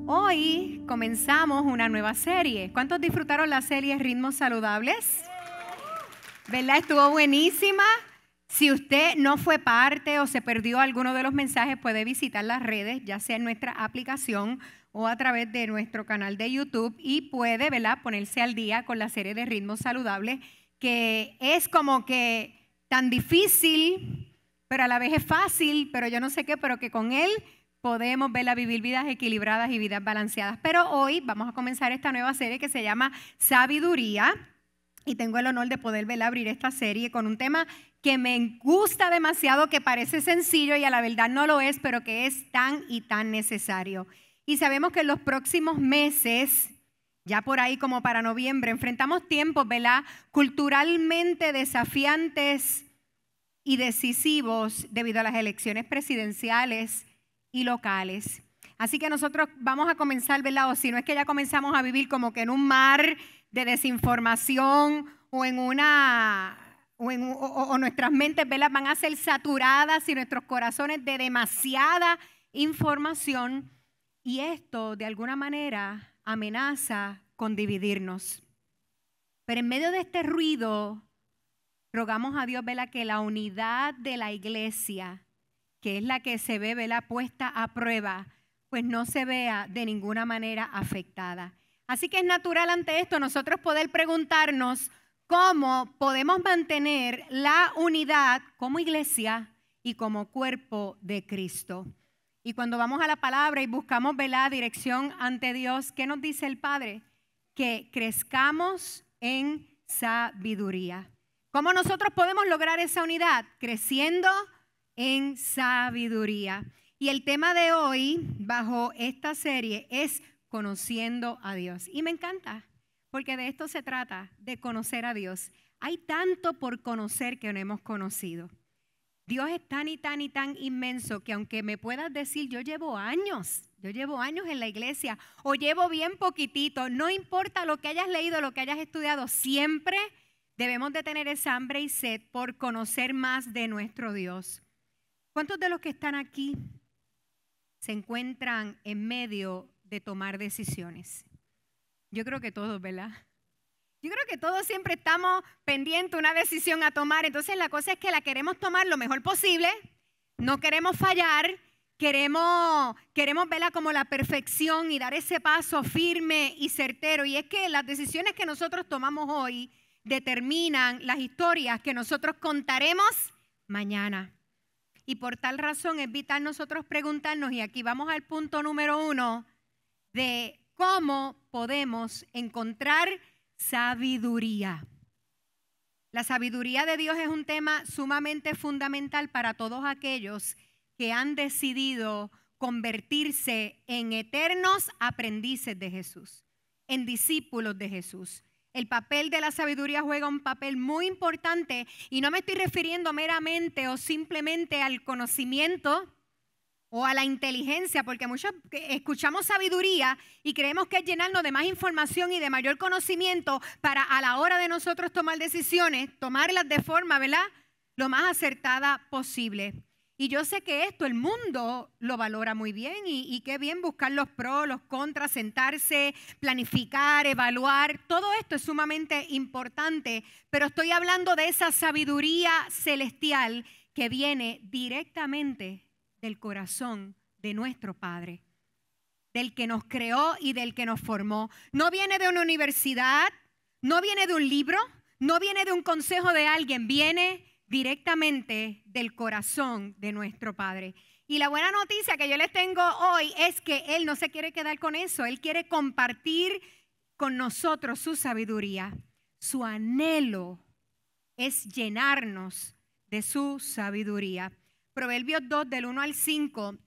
Hoy comenzamos una nueva serie. ¿Cuántos disfrutaron la serie Ritmos Saludables? ¿Verdad? Estuvo buenísima. Si usted no fue parte o se perdió alguno de los mensajes, puede visitar las redes, ya sea en nuestra aplicación o a través de nuestro canal de YouTube, y puede, ¿verdad?, ponerse al día con la serie de Ritmos Saludables, que es como que tan difícil, pero a la vez es fácil, pero yo no sé qué, pero que con él podemos, verla, vivir vidas equilibradas y vidas balanceadas. Pero hoy vamos a comenzar esta nueva serie que se llama Sabiduría, y tengo el honor de poder, verla, abrir esta serie con un tema que me gusta demasiado, que parece sencillo y a la verdad no lo es, pero que es tan y tan necesario. Y sabemos que en los próximos meses, ya por ahí como para noviembre, enfrentamos tiempos, ¿verdad?, culturalmente desafiantes y decisivos debido a las elecciones presidenciales y locales. Así que nosotros vamos a comenzar, ¿verdad?, o si no es que ya comenzamos a vivir como que en un mar de desinformación o en una... O nuestras mentes, ¿verdad?, van a ser saturadas y nuestros corazones de demasiada información, y esto de alguna manera amenaza con dividirnos. Pero en medio de este ruido, rogamos a Dios, ¿verdad?, que la unidad de la iglesia, que es la que se ve, ¿verdad?, puesta a prueba, pues no se vea de ninguna manera afectada. Así que es natural ante esto nosotros poder preguntarnos cómo podemos mantener la unidad como iglesia y como cuerpo de Cristo. Y cuando vamos a la palabra y buscamos, ¿verdad?, dirección ante Dios, ¿qué nos dice el Padre? Que crezcamos en sabiduría. ¿Cómo nosotros podemos lograr esa unidad? Creciendo en sabiduría. Y el tema de hoy, bajo esta serie, es conociendo a Dios. Y me encanta, porque de esto se trata, de conocer a Dios. Hay tanto por conocer que no hemos conocido. Dios es tan y tan y tan inmenso que aunque me puedas decir, yo llevo años en la iglesia o llevo bien poquitito, no importa lo que hayas leído, lo que hayas estudiado, siempre debemos de tener esa hambre y sed por conocer más de nuestro Dios. ¿Cuántos de los que están aquí se encuentran en medio de tomar decisiones? Yo creo que todos, ¿verdad? Yo creo que todos siempre estamos pendientes de una decisión a tomar. Entonces la cosa es que la queremos tomar lo mejor posible, no queremos fallar, queremos verla como la perfección y dar ese paso firme y certero. Y es que las decisiones que nosotros tomamos hoy determinan las historias que nosotros contaremos mañana. Y por tal razón es vital nosotros preguntarnos, y aquí vamos al punto número 1, de cómo podemos encontrar sabiduría. La sabiduría de Dios es un tema sumamente fundamental para todos aquellos que han decidido convertirse en eternos aprendices de Jesús, en discípulos de Jesús. El papel de la sabiduría juega un papel muy importante, y no me estoy refiriendo meramente o simplemente al conocimiento o a la inteligencia, porque muchos escuchamos sabiduría y creemos que es llenarnos de más información y de mayor conocimiento para a la hora de nosotros tomar decisiones, tomarlas de forma, ¿verdad?, lo más acertada posible. Y yo sé que esto el mundo lo valora muy bien, y qué bien buscar los pros, los contras, sentarse, planificar, evaluar. Todo esto es sumamente importante, pero estoy hablando de esa sabiduría celestial que viene directamente del corazón de nuestro Padre, del que nos creó y del que nos formó. No viene de una universidad, no viene de un libro, no viene de un consejo de alguien, viene directamente del corazón de nuestro Padre. Y la buena noticia que yo les tengo hoy es que Él no se quiere quedar con eso. Él quiere compartir con nosotros su sabiduría. Su anhelo es llenarnos de su sabiduría. Proverbios 2, del 1 al 5,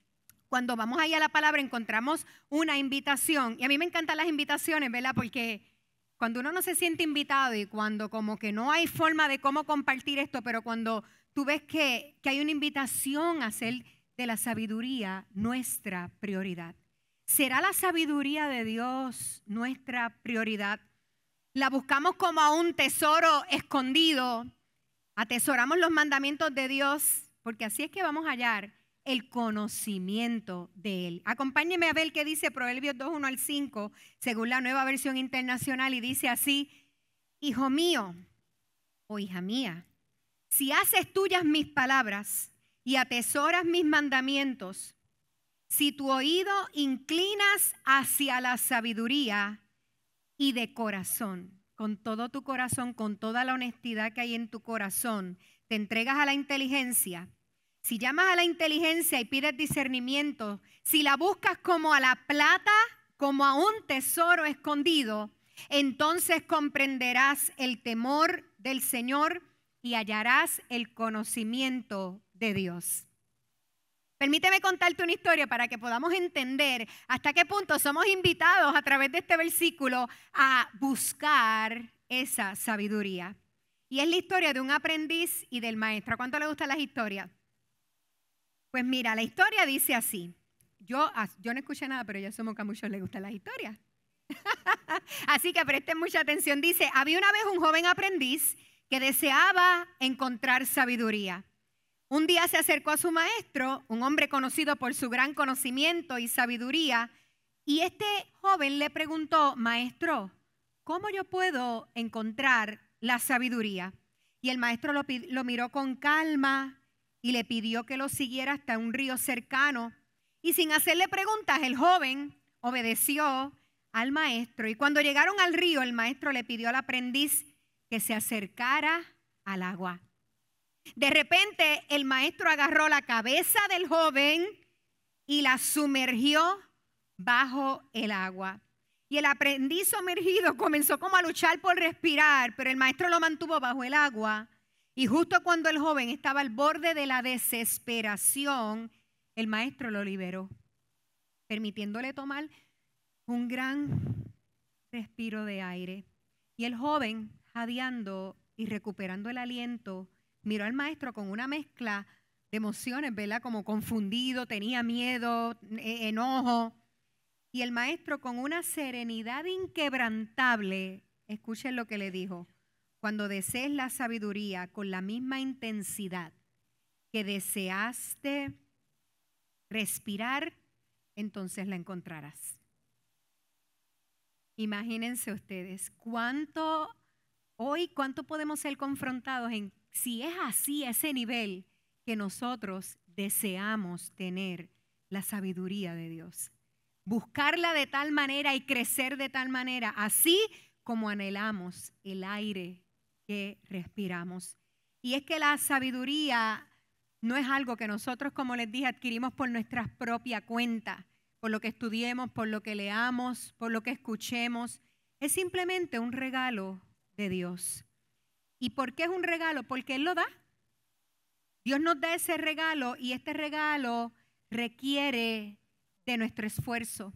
cuando vamos ahí a la palabra encontramos una invitación. Y a mí me encantan las invitaciones, ¿verdad? Porque cuando uno no se siente invitado y cuando como que no hay forma de cómo compartir esto, pero cuando tú ves que hay una invitación a hacer de la sabiduría nuestra prioridad. ¿Será la sabiduría de Dios nuestra prioridad? La buscamos como a un tesoro escondido. Atesoramos los mandamientos de Dios, porque así es que vamos a hallar el conocimiento de Él. Acompáñeme a ver qué dice Proverbios 2, 1 al 5, según la Nueva Versión Internacional, y dice así: hijo mío o hija mía, si haces tuyas mis palabras y atesoras mis mandamientos, si tu oído inclinas hacia la sabiduría y de corazón, con todo tu corazón, con toda la honestidad que hay en tu corazón, te entregas a la inteligencia, si llamas a la inteligencia y pides discernimiento, si la buscas como a la plata, como a un tesoro escondido, entonces comprenderás el temor del Señor y hallarás el conocimiento de Dios. Permíteme contarte una historia para que podamos entender hasta qué punto somos invitados a través de este versículo a buscar esa sabiduría. Y es la historia de un aprendiz y del maestro. ¿A cuánto le gustan las historias? Pues mira, la historia dice así. Yo no escuché nada, pero yo asumo que a muchos les gustan las historias. Así que presten mucha atención. Dice, había una vez un joven aprendiz que deseaba encontrar sabiduría. Un día se acercó a su maestro, un hombre conocido por su gran conocimiento y sabiduría, y este joven le preguntó: maestro, ¿cómo yo puedo encontrar la sabiduría? Y el maestro lo miró con calma y le pidió que lo siguiera hasta un río cercano. Y sin hacerle preguntas, el joven obedeció al maestro. Y cuando llegaron al río, el maestro le pidió al aprendiz que se acercara al agua. De repente, el maestro agarró la cabeza del joven y la sumergió bajo el agua. Y el aprendiz sumergido comenzó como a luchar por respirar, pero el maestro lo mantuvo bajo el agua. Y justo cuando el joven estaba al borde de la desesperación, el maestro lo liberó, permitiéndole tomar un gran respiro de aire. Y el joven, jadeando y recuperando el aliento, miró al maestro con una mezcla de emociones, ¿verdad? Como confundido, tenía miedo, enojo. Y el maestro, con una serenidad inquebrantable, escuchen lo que le dijo: cuando desees la sabiduría con la misma intensidad que deseaste respirar, entonces la encontrarás. Imagínense ustedes cuánto podemos ser confrontados en si es así, ese nivel que nosotros deseamos tener la sabiduría de Dios. Buscarla de tal manera y crecer de tal manera, así como anhelamos el aire que respiramos. Y es que la sabiduría no es algo que nosotros, como les dije, adquirimos por nuestra propia cuenta, por lo que estudiemos, por lo que leamos, por lo que escuchemos. Es simplemente un regalo de Dios. ¿Y por qué es un regalo? Porque Él lo da. Dios nos da ese regalo y este regalo requiere de nuestro esfuerzo.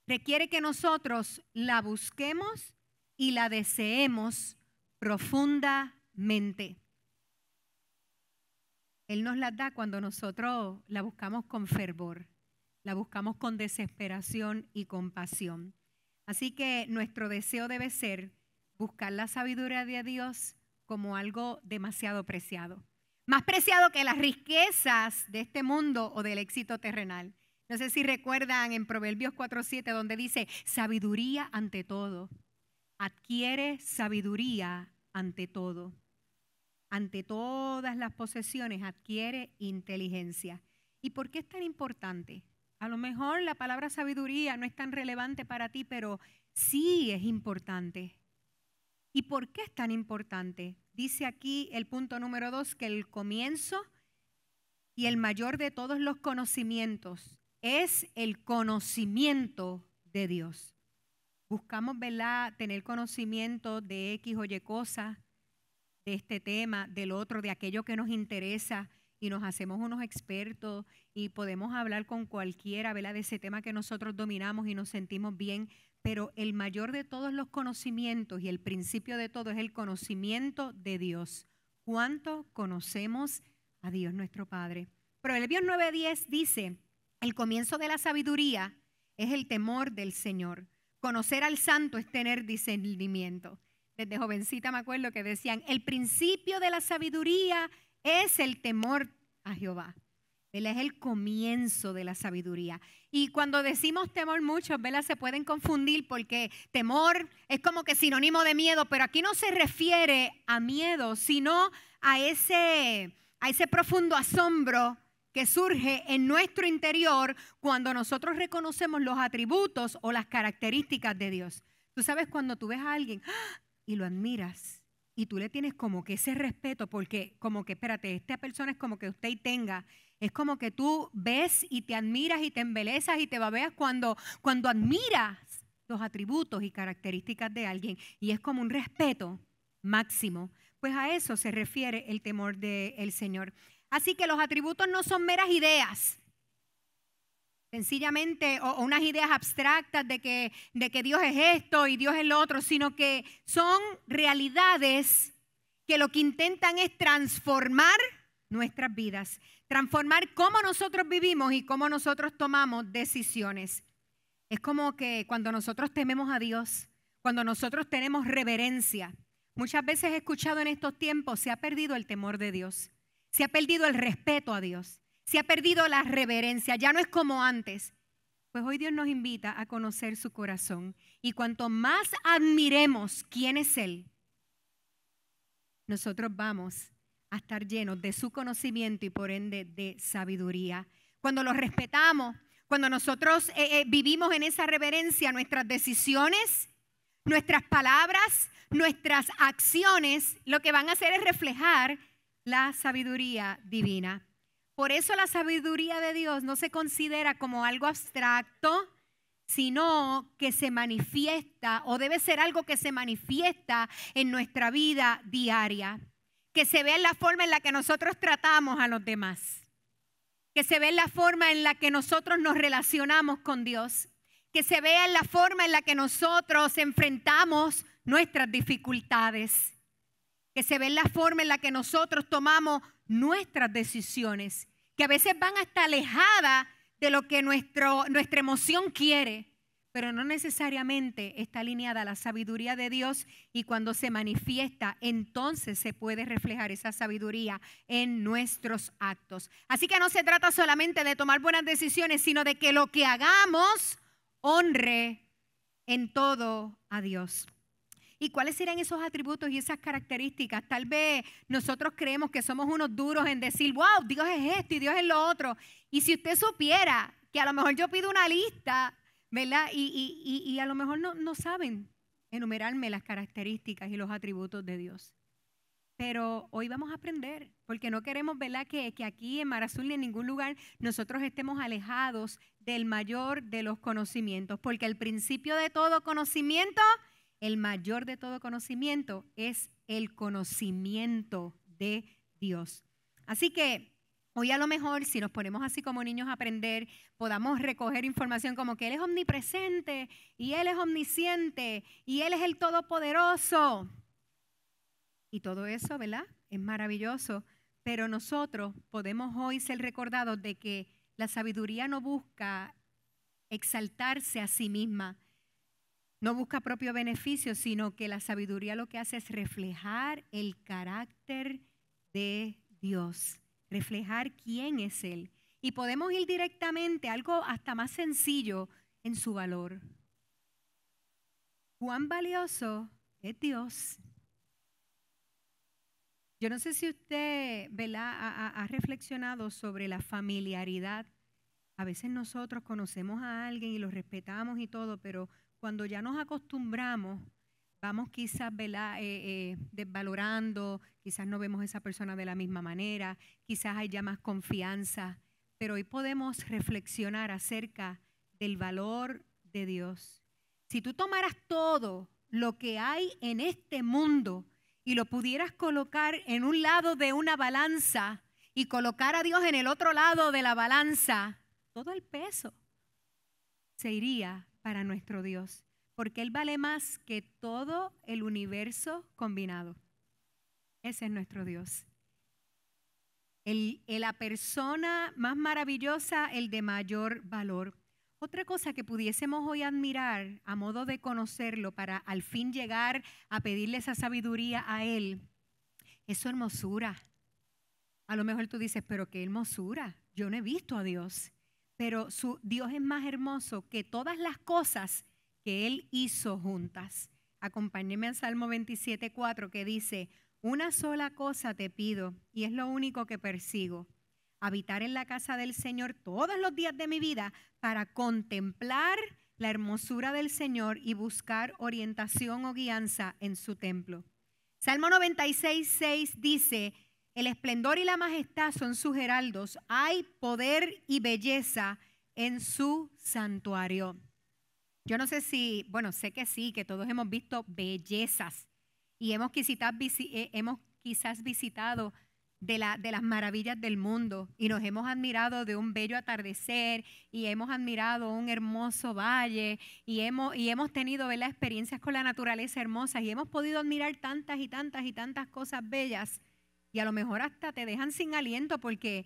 Requiere que nosotros la busquemos y la deseemos profundamente. Él nos la da cuando nosotros la buscamos con fervor, la buscamos con desesperación y compasión. Así que nuestro deseo debe ser buscar la sabiduría de Dios como algo demasiado preciado. Más preciado que las riquezas de este mundo o del éxito terrenal. No sé si recuerdan en Proverbios 4:7 donde dice: sabiduría ante todo. Adquiere sabiduría ante todo. Ante todas las posesiones adquiere inteligencia. ¿Y por qué es tan importante? A lo mejor la palabra sabiduría no es tan relevante para ti, pero sí es importante. ¿Y por qué es tan importante? Dice aquí el punto número 2 que el comienzo y el mayor de todos los conocimientos es el conocimiento de Dios. Buscamos, ¿verdad?, tener conocimiento de X o Y cosas, de este tema, del otro, de aquello que nos interesa, y nos hacemos unos expertos y podemos hablar con cualquiera, ¿verdad?, de ese tema que nosotros dominamos y nos sentimos bien. Pero el mayor de todos los conocimientos y el principio de todo es el conocimiento de Dios. ¿Cuánto conocemos a Dios nuestro Padre? Proverbios 9:10 dice: el comienzo de la sabiduría es el temor del Señor. Conocer al santo es tener discernimiento. Desde jovencita me acuerdo que decían: el principio de la sabiduría es el temor a Jehová. Él es el comienzo de la sabiduría. Y cuando decimos temor, muchos, ¿verdad?, se pueden confundir porque temor es como que sinónimo de miedo, pero aquí no se refiere a miedo, sino a ese profundo asombro que surge en nuestro interior cuando nosotros reconocemos los atributos o las características de Dios. Tú sabes, cuando tú ves a alguien y lo admiras y tú le tienes como que ese respeto porque como que, espérate, esta persona es como que usted tenga. Es como que tú ves y te admiras y te embelezas y te babeas cuando admiras los atributos y características de alguien. Y es como un respeto máximo. Pues a eso se refiere el temor del Señor. Así que los atributos no son meras ideas, sencillamente, o unas ideas abstractas de que Dios es esto y Dios es lo otro, sino que son realidades que lo que intentan es transformar nuestras vidas, transformar cómo nosotros vivimos y cómo nosotros tomamos decisiones. Es como que cuando nosotros tememos a Dios, cuando nosotros tenemos reverencia, muchas veces he escuchado en estos tiempos, se ha perdido el temor de Dios, se ha perdido el respeto a Dios, se ha perdido la reverencia, ya no es como antes. Pues hoy Dios nos invita a conocer su corazón y cuanto más admiremos quién es Él, nosotros vamos a estar llenos de su conocimiento y por ende de sabiduría. Cuando lo respetamos, cuando nosotros vivimos en esa reverencia, nuestras decisiones, nuestras palabras, nuestras acciones, lo que van a hacer es reflejar la sabiduría divina. Por eso la sabiduría de Dios no se considera como algo abstracto, sino que se manifiesta o debe ser algo que se manifiesta en nuestra vida diaria, que se ve en la forma en la que nosotros tratamos a los demás, que se ve en la forma en la que nosotros nos relacionamos con Dios, que se vea en la forma en la que nosotros enfrentamos nuestras dificultades, que se ve en la forma en la que nosotros tomamos nuestras decisiones, que a veces van hasta alejadas de lo que nuestra emoción quiere, pero no necesariamente está alineada a la sabiduría de Dios, y cuando se manifiesta, entonces se puede reflejar esa sabiduría en nuestros actos. Así que no se trata solamente de tomar buenas decisiones, sino de que lo que hagamos honre en todo a Dios. ¿Y cuáles serían esos atributos y esas características? Tal vez nosotros creemos que somos unos duros en decir, wow, Dios es esto y Dios es lo otro. Y si usted supiera que a lo mejor yo pido una lista, ¿verdad? Y a lo mejor no saben enumerarme las características y los atributos de Dios. Pero hoy vamos a aprender, porque no queremos, ¿verdad?, que aquí en Mar Azul ni en ningún lugar nosotros estemos alejados del mayor de los conocimientos, porque el principio de todo conocimiento, el mayor de todo conocimiento es el conocimiento de Dios. Así que hoy a lo mejor, si nos ponemos así como niños a aprender, podamos recoger información como que Él es omnipresente y Él es omnisciente y Él es el todopoderoso. Y todo eso, ¿verdad?, es maravilloso. Pero nosotros podemos hoy ser recordados de que la sabiduría no busca exaltarse a sí misma, no busca propio beneficio, sino que la sabiduría lo que hace es reflejar el carácter de Dios, reflejar quién es Él. Y podemos ir directamente a algo hasta más sencillo en su valor. ¿Cuán valioso es Dios? Yo no sé si usted, ¿verdad?, ha reflexionado sobre la familiaridad. A veces nosotros conocemos a alguien y lo respetamos y todo, pero cuando ya nos acostumbramos, vamos quizás, ¿verdad?, desvalorando, quizás no vemos a esa persona de la misma manera, quizás hay ya más confianza, pero hoy podemos reflexionar acerca del valor de Dios. Si tú tomaras todo lo que hay en este mundo y lo pudieras colocar en un lado de una balanza y colocar a Dios en el otro lado de la balanza, todo el peso se iría para nuestro Dios, porque Él vale más que todo el universo combinado. Ese es nuestro Dios. La persona más maravillosa, el de mayor valor. Otra cosa que pudiésemos hoy admirar a modo de conocerlo para al fin llegar a pedirle esa sabiduría a Él, es su hermosura. A lo mejor tú dices, pero qué hermosura. yo no he visto a Dios, pero Dios es más hermoso que todas las cosas que Él hizo juntas. Acompáñenme al Salmo 27:4 que dice, una sola cosa te pido y es lo único que persigo, habitar en la casa del Señor todos los días de mi vida para contemplar la hermosura del Señor y buscar orientación o guianza en su templo. Salmo 96:6 dice, el esplendor y la majestad son sus heraldos, hay poder y belleza en su santuario. Yo no sé si, bueno, sé que sí, que todos hemos visto bellezas y hemos quizás visitado de las maravillas del mundo y nos hemos admirado de un bello atardecer y hemos admirado un hermoso valle y hemos tenido, ¿verdad?, experiencias con la naturaleza hermosas y hemos podido admirar tantas y tantas y tantas cosas bellas y a lo mejor hasta te dejan sin aliento porque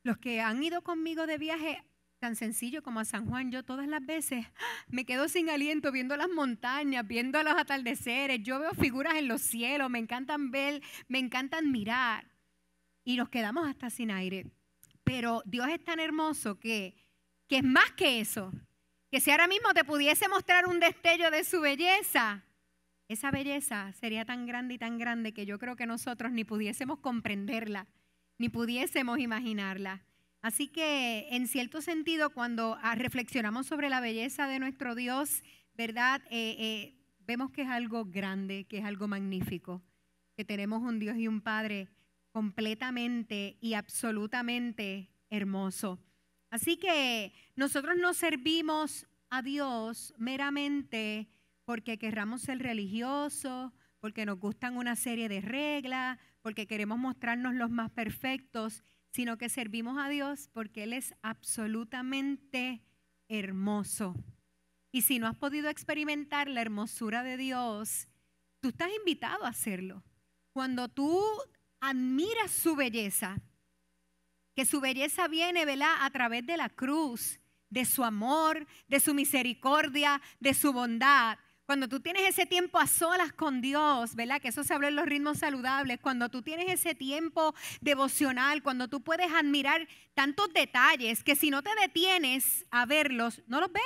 los que han ido conmigo de viaje tan sencillo como a San Juan, yo todas las veces me quedo sin aliento viendo las montañas, viendo los atardeceres, yo veo figuras en los cielos, me encantan ver, me encantan mirar y nos quedamos hasta sin aire. Pero Dios es tan hermoso que es más que eso, que si ahora mismo te pudiese mostrar un destello de su belleza, esa belleza sería tan grande que yo creo que nosotros ni pudiésemos comprenderla, ni pudiésemos imaginarla. Así que en cierto sentido cuando reflexionamos sobre la belleza de nuestro Dios, ¿verdad? Vemos que es algo grande, que es algo magnífico, que tenemos un Dios y un Padre completamente y absolutamente hermoso. Así que nosotros no servimos a Dios meramente porque querramos ser religiosos, porque nos gustan una serie de reglas, porque queremos mostrarnos los más perfectos, sino que servimos a Dios porque Él es absolutamente hermoso. Y si no has podido experimentar la hermosura de Dios, tú estás invitado a hacerlo. Cuando tú admiras su belleza, que su belleza viene, ¿verdad?, a través de la cruz, de su amor, de su misericordia, de su bondad. Cuando tú tienes ese tiempo a solas con Dios, ¿verdad? Que eso se habló en los ritmos saludables. Cuando tú tienes ese tiempo devocional, cuando tú puedes admirar tantos detalles que si no te detienes a verlos, ¿no los ves?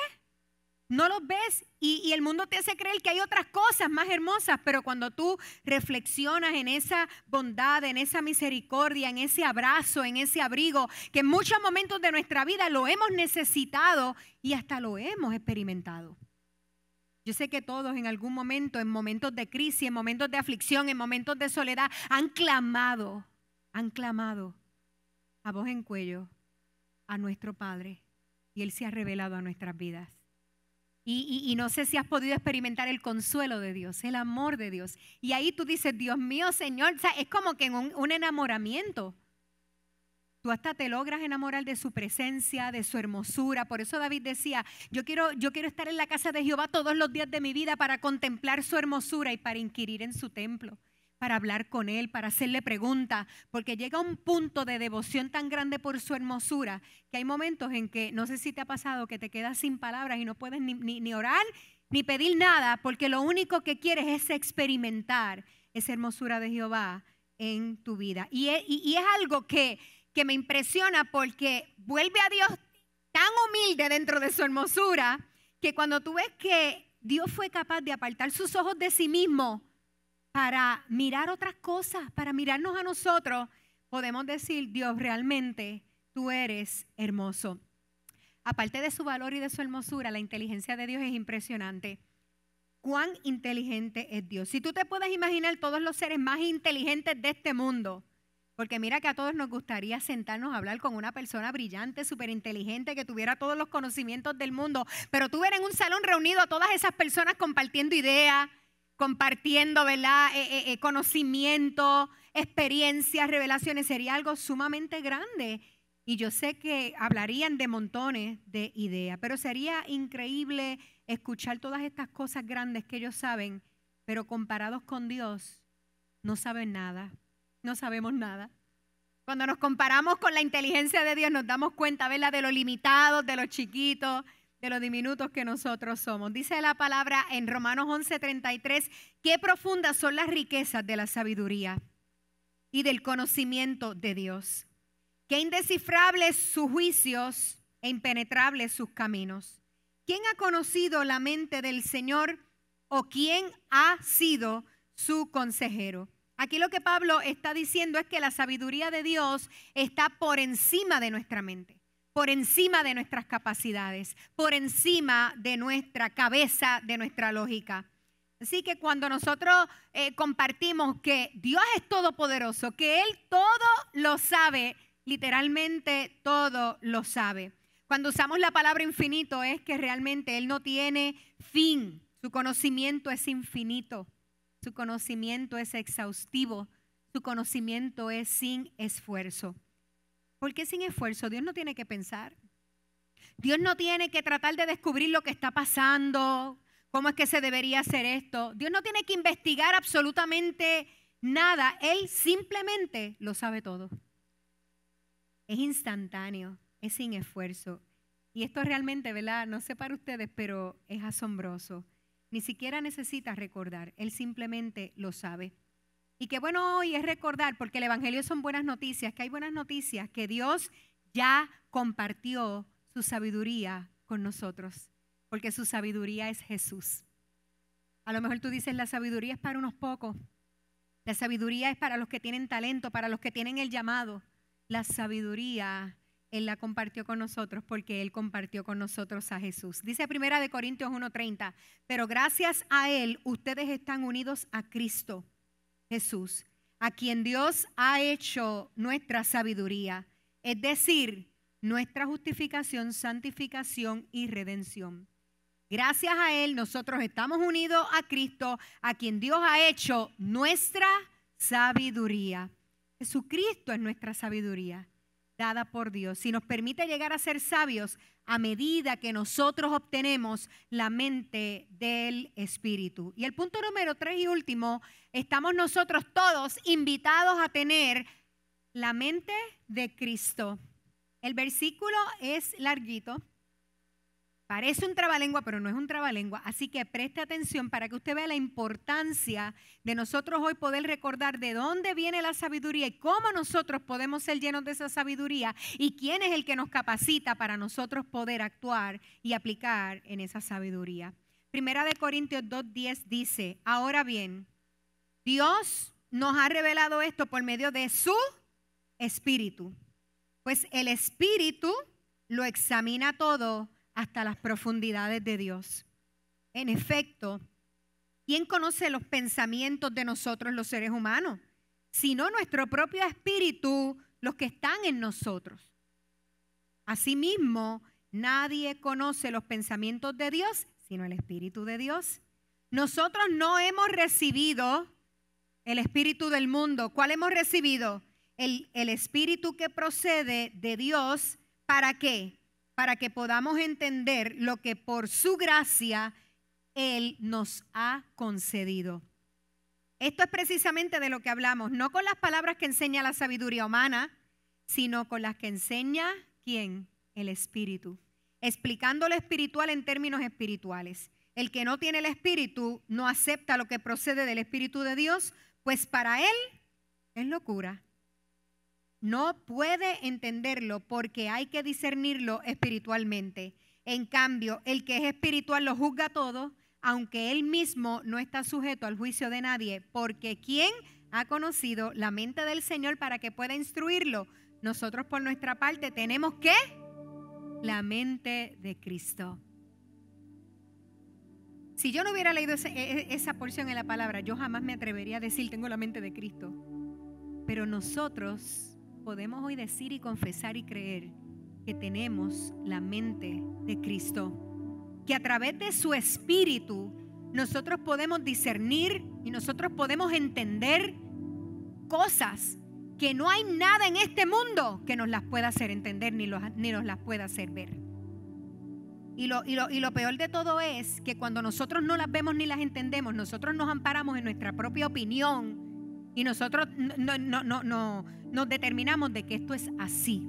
No los ves y el mundo te hace creer que hay otras cosas más hermosas, pero cuando tú reflexionas en esa bondad, en esa misericordia, en ese abrazo, en ese abrigo, que en muchos momentos de nuestra vida lo hemos necesitado y hasta lo hemos experimentado. Yo sé que todos en algún momento, en momentos de crisis, en momentos de aflicción, en momentos de soledad, han clamado a voz en cuello a nuestro Padre y Él se ha revelado a nuestras vidas. Y no sé si has podido experimentar el consuelo de Dios, el amor de Dios. Y ahí tú dices, Dios mío, Señor, o sea, es como que en un enamoramiento. Tú hasta te logras enamorar de su presencia, de su hermosura. Por eso David decía, yo quiero estar en la casa de Jehová todos los días de mi vida para contemplar su hermosura y para inquirir en su templo, para hablar con Él, para hacerle preguntas, porque llega un punto de devoción tan grande por su hermosura que hay momentos en que, no sé si te ha pasado, que te quedas sin palabras y no puedes ni orar ni pedir nada, porque lo único que quieres es experimentar esa hermosura de Jehová en tu vida. Y es algo que me impresiona porque vuelve a Dios tan humilde dentro de su hermosura que cuando tú ves que Dios fue capaz de apartar sus ojos de sí mismo para mirar otras cosas, para mirarnos a nosotros, podemos decir, Dios, realmente tú eres hermoso. Aparte de su valor y de su hermosura, la inteligencia de Dios es impresionante. ¿Cuán inteligente es Dios? Si tú te puedes imaginar todos los seres más inteligentes de este mundo, porque mira que a todos nos gustaría sentarnos a hablar con una persona brillante, súper inteligente, que tuviera todos los conocimientos del mundo, pero tú ver en un salón reunido a todas esas personas compartiendo ideas, compartiendo, ¿verdad?, conocimiento, experiencias, revelaciones, sería algo sumamente grande. Y yo sé que hablarían de montones de ideas, pero sería increíble escuchar todas estas cosas grandes que ellos saben, pero comparados con Dios, no saben nada, no sabemos nada. Cuando nos comparamos con la inteligencia de Dios, nos damos cuenta, ¿verdad?, de lo limitados, de lo chiquitos, de los diminutos que nosotros somos. Dice la palabra en Romanos 11:33, qué profundas son las riquezas de la sabiduría y del conocimiento de Dios. Qué indescifrables sus juicios e impenetrables sus caminos. ¿Quién ha conocido la mente del Señor o quién ha sido su consejero? Aquí lo que Pablo está diciendo es que la sabiduría de Dios está por encima de nuestra mente, por encima de nuestras capacidades, por encima de nuestra cabeza, de nuestra lógica. Así que cuando nosotros compartimos que Dios es todopoderoso, que Él todo lo sabe, literalmente todo lo sabe. Cuando usamos la palabra infinito es que realmente Él no tiene fin. Su conocimiento es infinito. Su conocimiento es exhaustivo. Su conocimiento es sin esfuerzo. ¿Por qué sin esfuerzo? Dios no tiene que pensar. Dios no tiene que tratar de descubrir lo que está pasando, cómo es que se debería hacer esto. Dios no tiene que investigar absolutamente nada. Él simplemente lo sabe todo. Es instantáneo, es sin esfuerzo. Y esto realmente, ¿verdad? No sé para ustedes, pero es asombroso. Ni siquiera necesita recordar, Él simplemente lo sabe. Y qué bueno hoy es recordar, porque el Evangelio son buenas noticias, que hay buenas noticias, que Dios ya compartió su sabiduría con nosotros, porque su sabiduría es Jesús. A lo mejor tú dices, la sabiduría es para unos pocos, la sabiduría es para los que tienen talento, para los que tienen el llamado. La sabiduría Él la compartió con nosotros porque Él compartió con nosotros a Jesús. Dice 1 Corintios 1:30, pero gracias a Él ustedes están unidos a Cristo Jesús, a quien Dios ha hecho nuestra sabiduría, es decir, nuestra justificación, santificación y redención. Gracias a Él nosotros estamos unidos a Cristo, a quien Dios ha hecho nuestra sabiduría. Jesucristo es nuestra sabiduría dada por Dios. Si nos permite llegar a ser sabios a medida que nosotros obtenemos la mente del Espíritu. Y el punto número 3 y último, estamos nosotros todos invitados a tener la mente de Cristo. El versículo es larguito. Parece un trabalengua, pero no es un trabalengua. Así que preste atención para que usted vea la importancia de nosotros hoy poder recordar de dónde viene la sabiduría y cómo nosotros podemos ser llenos de esa sabiduría y quién es el que nos capacita para nosotros poder actuar y aplicar en esa sabiduría. 1 Corintios 2:10 dice, ahora bien, Dios nos ha revelado esto por medio de su Espíritu. Pues el Espíritu lo examina todo hasta las profundidades de Dios. En efecto, ¿quién conoce los pensamientos de nosotros los seres humanos? Sino nuestro propio espíritu, los que están en nosotros. Asimismo, nadie conoce los pensamientos de Dios, sino el Espíritu de Dios. Nosotros no hemos recibido el espíritu del mundo. ¿Cuál hemos recibido? El espíritu que procede de Dios. ¿Para qué? Para que podamos entender lo que por su gracia Él nos ha concedido. Esto es precisamente de lo que hablamos, no con las palabras que enseña la sabiduría humana, sino con las que enseña, ¿quién? El Espíritu. Explicando lo espiritual en términos espirituales. El que no tiene el Espíritu no acepta lo que procede del Espíritu de Dios, pues para él es locura. No puede entenderlo porque hay que discernirlo espiritualmente. En cambio, el que es espiritual lo juzga todo, aunque él mismo no está sujeto al juicio de nadie, porque ¿quién ha conocido la mente del Señor para que pueda instruirlo? Nosotros por nuestra parte tenemos ¿qué? La mente de Cristo. Si yo no hubiera leído esa porción en la palabra, yo jamás me atrevería a decir tengo la mente de Cristo. Pero nosotros podemos hoy decir y confesar y creer que tenemos la mente de Cristo, que a través de su Espíritu nosotros podemos discernir y nosotros podemos entender cosas que no hay nada en este mundo que nos las pueda hacer entender ni nos las pueda hacer ver. Y lo peor de todo es que cuando nosotros no las vemos ni las entendemos, nosotros nos amparamos en nuestra propia opinión y nosotros nos determinamos de que esto es así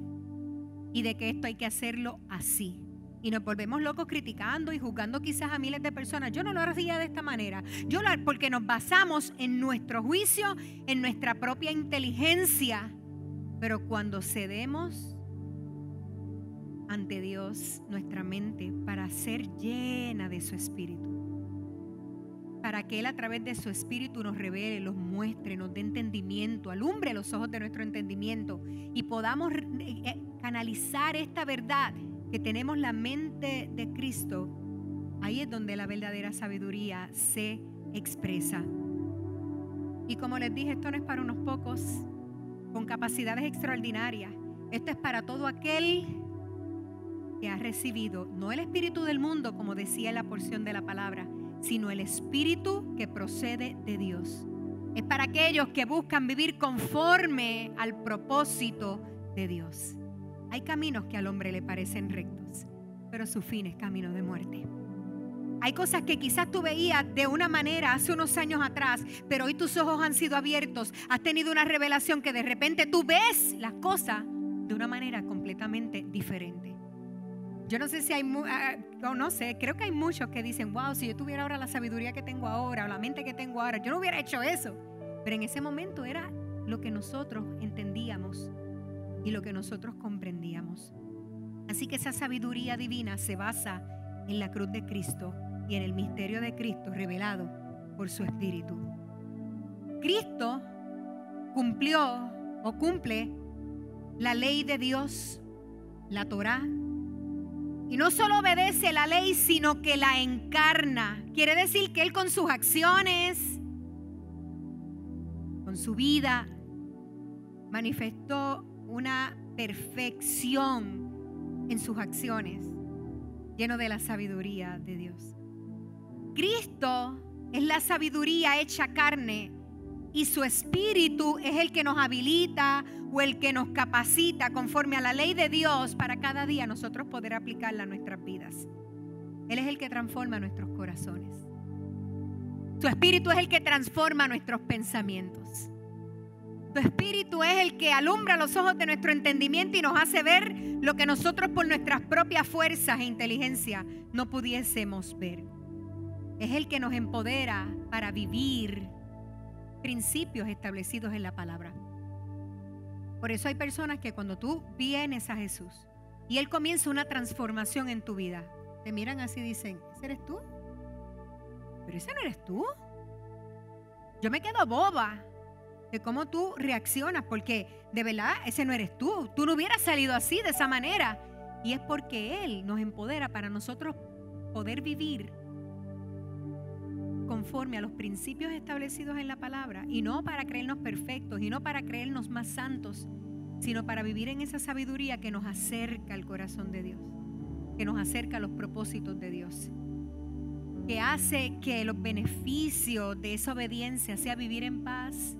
y de que esto hay que hacerlo así. Y nos volvemos locos criticando y juzgando quizás a miles de personas. Yo no lo hacía de esta manera. Porque nos basamos en nuestro juicio, en nuestra propia inteligencia Pero cuando cedemos ante Dios nuestra mente para ser llena de su Espíritu, para que Él a través de su Espíritu nos revele, los muestre, nos dé entendimiento, alumbre los ojos de nuestro entendimiento y podamos canalizar esta verdad, que tenemos la mente de Cristo, ahí es donde la verdadera sabiduría se expresa. Y como les dije, esto no es para unos pocos con capacidades extraordinarias. Esto es para todo aquel que ha recibido, no el espíritu del mundo, como decía en la porción de la palabra, sino el espíritu que procede de Dios. Es para aquellos que buscan vivir conforme al propósito de Dios. Hay caminos que al hombre le parecen rectos, pero su fin es camino de muerte. Hay cosas que quizás tú veías de una manera hace unos años atrás, pero hoy tus ojos han sido abiertos. Has tenido una revelación que de repente tú ves las cosas de una manera completamente diferente. Yo no sé si hay, no sé, creo que hay muchos que dicen, wow, si yo tuviera ahora la sabiduría que tengo ahora o la mente que tengo ahora, yo no hubiera hecho eso. Pero en ese momento era lo que nosotros entendíamos y lo que nosotros comprendíamos. Así que esa sabiduría divina se basa en la cruz de Cristo y en el misterio de Cristo revelado por su Espíritu. Cristo cumplió o cumple la ley de Dios, la Torá, y no solo obedece la ley, sino que la encarna. Quiere decir que Él con sus acciones, con su vida, manifestó una perfección en sus acciones, lleno de la sabiduría de Dios. Cristo es la sabiduría hecha carne y su Espíritu es el que nos habilita o el que nos capacita conforme a la ley de Dios para cada día nosotros poder aplicarla a nuestras vidas. Él es el que transforma nuestros corazones. Su Espíritu es el que transforma nuestros pensamientos. Su Espíritu es el que alumbra los ojos de nuestro entendimiento y nos hace ver lo que nosotros por nuestras propias fuerzas e inteligencia no pudiésemos ver. Es el que nos empodera para vivir principios establecidos en la palabra. Por eso hay personas que cuando tú vienes a Jesús y Él comienza una transformación en tu vida, te miran así y dicen, ¿ese eres tú? Pero ese no eres tú. Yo me quedo boba de cómo tú reaccionas, porque de verdad ese no eres tú. Tú no hubieras salido así, de esa manera. Y es porque Él nos empodera para nosotros poder vivir conforme a los principios establecidos en la palabra, y no para creernos perfectos y no para creernos más santos, sino para vivir en esa sabiduría que nos acerca al corazón de Dios, que nos acerca a los propósitos de Dios, que hace que los beneficios de esa obediencia sea vivir en paz,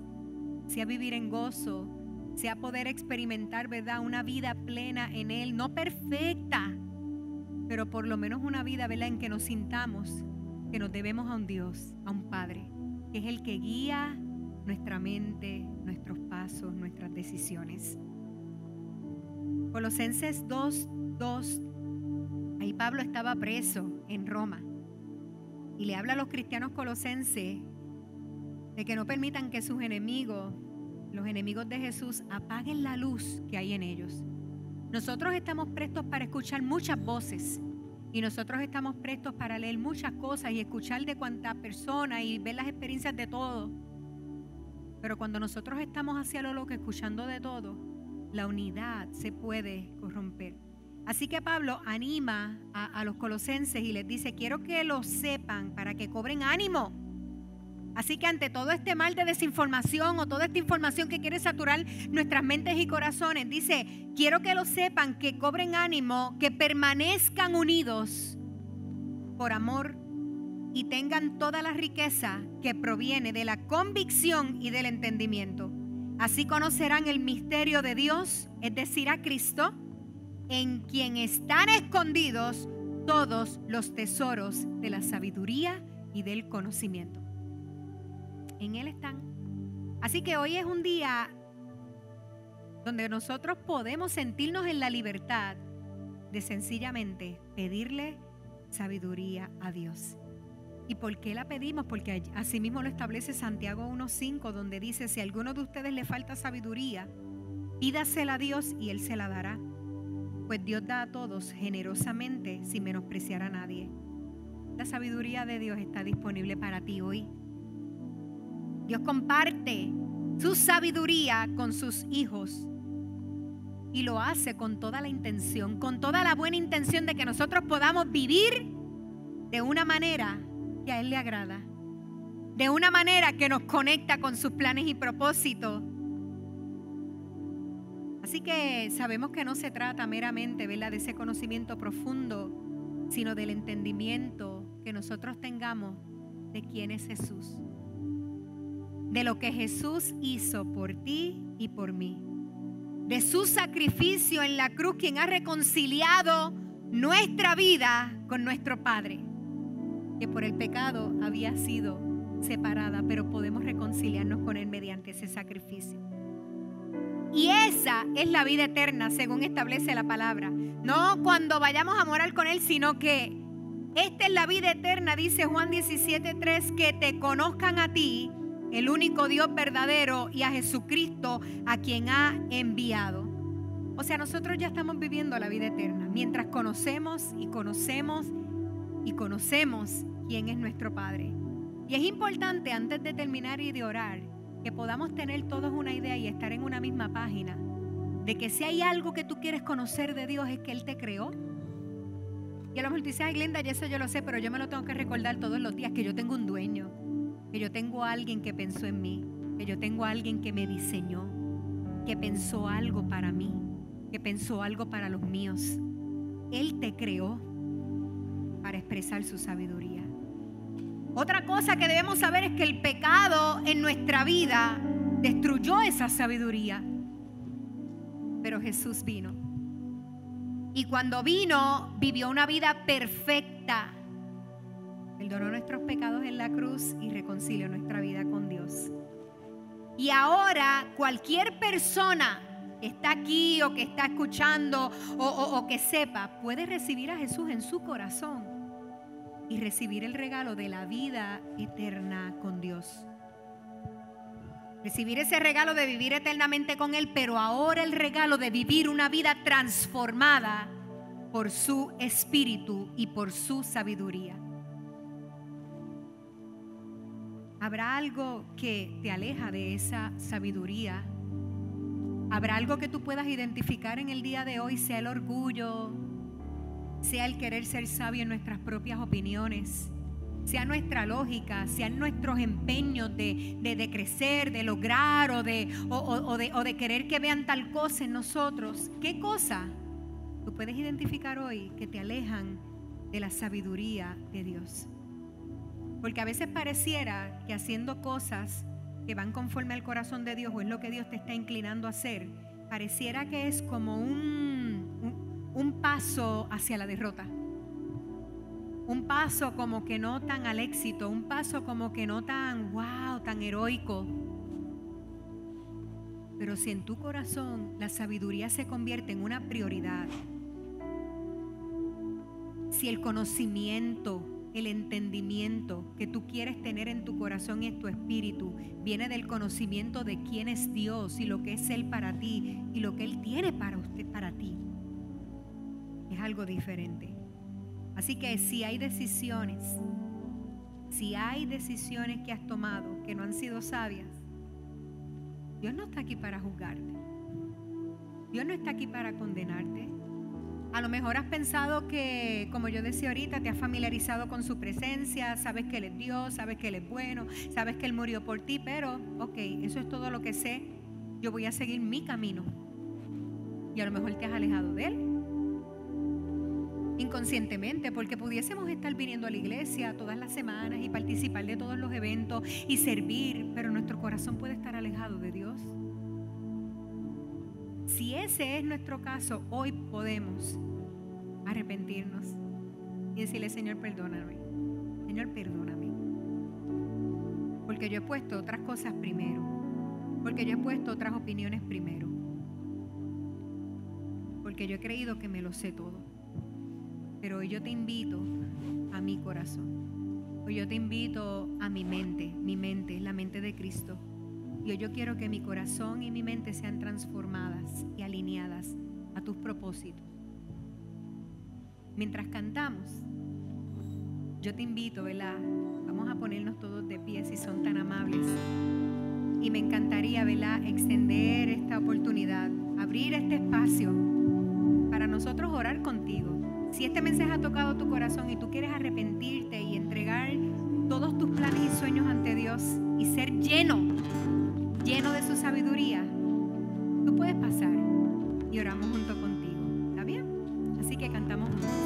sea vivir en gozo, sea poder experimentar, ¿verdad?, una vida plena en Él, no perfecta, pero por lo menos una vida, ¿verdad?, en que nos sintamos que nos debemos a un Dios, a un Padre, que es el que guía nuestra mente, nuestros pasos, nuestras decisiones. Colosenses 2:2, ahí Pablo estaba preso en Roma y le habla a los cristianos colosenses de que no permitan que sus enemigos, los enemigos de Jesús, apaguen la luz que hay en ellos. Nosotros estamos prestos para escuchar muchas voces. Y nosotros estamos prestos para leer muchas cosas y escuchar de cuánta persona y ver las experiencias de todo. Pero cuando nosotros estamos hacia lo loco, escuchando de todo, la unidad se puede corromper. Así que Pablo anima a los colosenses y les dice, quiero que lo sepan para que cobren ánimo. Así que ante todo este mal de desinformación o toda esta información que quiere saturar nuestras mentes y corazones, dice, quiero que lo sepan, que cobren ánimo, que permanezcan unidos por amor y tengan toda la riqueza que proviene de la convicción y del entendimiento. Así conocerán el misterio de Dios, es decir, a Cristo, en quien están escondidos todos los tesoros de la sabiduría y del conocimiento. En Él están. Así que hoy es un día donde nosotros podemos sentirnos en la libertad de sencillamente pedirle sabiduría a Dios. ¿Y por qué la pedimos? Porque así mismo lo establece Santiago 1:5, donde dice, si a alguno de ustedes le falta sabiduría, Pídasela a Dios y Él se la dará. Pues Dios da a todos generosamente sin menospreciar a nadie. La sabiduría de Dios está disponible para ti hoy. Dios comparte su sabiduría con sus hijos y lo hace con toda la intención, con toda la buena intención de que nosotros podamos vivir de una manera que a Él le agrada, de una manera que nos conecta con sus planes y propósitos. Así que sabemos que no se trata meramente, ¿verdad?, de ese conocimiento profundo, sino del entendimiento que nosotros tengamos de quién es Jesús, de lo que Jesús hizo por ti y por mí, de su sacrificio en la cruz, quien ha reconciliado nuestra vida con nuestro Padre, que por el pecado había sido separada, pero podemos reconciliarnos con Él mediante ese sacrificio. Y esa es la vida eterna, según establece la palabra. No cuando vayamos a morar con Él, sino que esta es la vida eterna, dice Juan 17:3, que te conozcan a ti, el único Dios verdadero, y a Jesucristo, a quien ha enviado. O sea, nosotros ya estamos viviendo la vida eterna, mientras conocemos y conocemos y conocemos quién es nuestro Padre. Y es importante, antes de terminar y de orar, que podamos tener todos una idea y estar en una misma página de que si hay algo que tú quieres conocer de Dios es que Él te creó. Y a lo mejor tú dices, ay Glenda, ya eso yo lo sé, pero yo me lo tengo que recordar todos los días, que yo tengo un dueño, que yo tengo a alguien que pensó en mí, que yo tengo a alguien que me diseñó, que pensó algo para mí, que pensó algo para los míos. Él te creó para expresar su sabiduría. Otra cosa que debemos saber es que el pecado en nuestra vida destruyó esa sabiduría. Pero Jesús vino. Y cuando vino, vivió una vida perfecta. Perdonó nuestros pecados en la cruz y reconcilió nuestra vida con Dios. Y ahora cualquier persona que está aquí o que está escuchando o que sepa, puede recibir a Jesús en su corazón y recibir el regalo de la vida eterna con Dios. Recibir ese regalo de vivir eternamente con Él, pero ahora el regalo de vivir una vida transformada por su espíritu y por su sabiduría. ¿Habrá algo que te aleja de esa sabiduría? ¿Habrá algo que tú puedas identificar en el día de hoy, sea el orgullo, sea el querer ser sabio en nuestras propias opiniones, sea nuestra lógica, sean nuestros empeños de crecer, de lograr o de querer que vean tal cosa en nosotros? ¿Qué cosa tú puedes identificar hoy que te alejan de la sabiduría de Dios? Porque a veces pareciera que haciendo cosas que van conforme al corazón de Dios o es lo que Dios te está inclinando a hacer, pareciera que es como un paso hacia la derrota, un paso como que no tan al éxito, un paso como que no tan wow, tan heroico. Pero si en tu corazón la sabiduría se convierte en una prioridad, si el conocimiento, el entendimiento que tú quieres tener en tu corazón y en tu espíritu viene del conocimiento de quién es Dios y lo que es Él para ti y lo que Él tiene para usted, para ti, es algo diferente. Así que si hay decisiones que has tomado que no han sido sabias, Dios no está aquí para juzgarte. Dios no está aquí para condenarte. A lo mejor has pensado que, como yo decía ahorita, te has familiarizado con su presencia, sabes que Él es Dios, sabes que Él es bueno, sabes que Él murió por ti, pero, ok, eso es todo lo que sé, yo voy a seguir mi camino. Y a lo mejor te has alejado de Él inconscientemente, porque pudiésemos estar viniendo a la iglesia todas las semanas y participar de todos los eventos y servir, pero nuestro corazón puede estar alejado de Dios. Si ese es nuestro caso, hoy podemos arrepentirnos y decirle, Señor, perdóname. Señor, perdóname. Porque yo he puesto otras cosas primero. Porque yo he puesto otras opiniones primero. Porque yo he creído que me lo sé todo. Pero hoy yo te invito a mi corazón. Hoy yo te invito a mi mente. Mi mente es la mente de Cristo. Y hoy yo quiero que mi corazón y mi mente sean transformadas y alineadas a tus propósitos. Mientras cantamos, yo te invito, ¿verdad? Vamos a ponernos todos de pie si son tan amables. Y me encantaría, ¿verdad?, extender esta oportunidad, abrir este espacio para nosotros orar contigo. Si este mensaje ha tocado tu corazón y tú quieres arrepentirte y entregar todos tus planes y sueños ante Dios y ser lleno de su sabiduría, tú puedes pasar y oramos junto contigo. ¿Está bien? Así que cantamos juntos.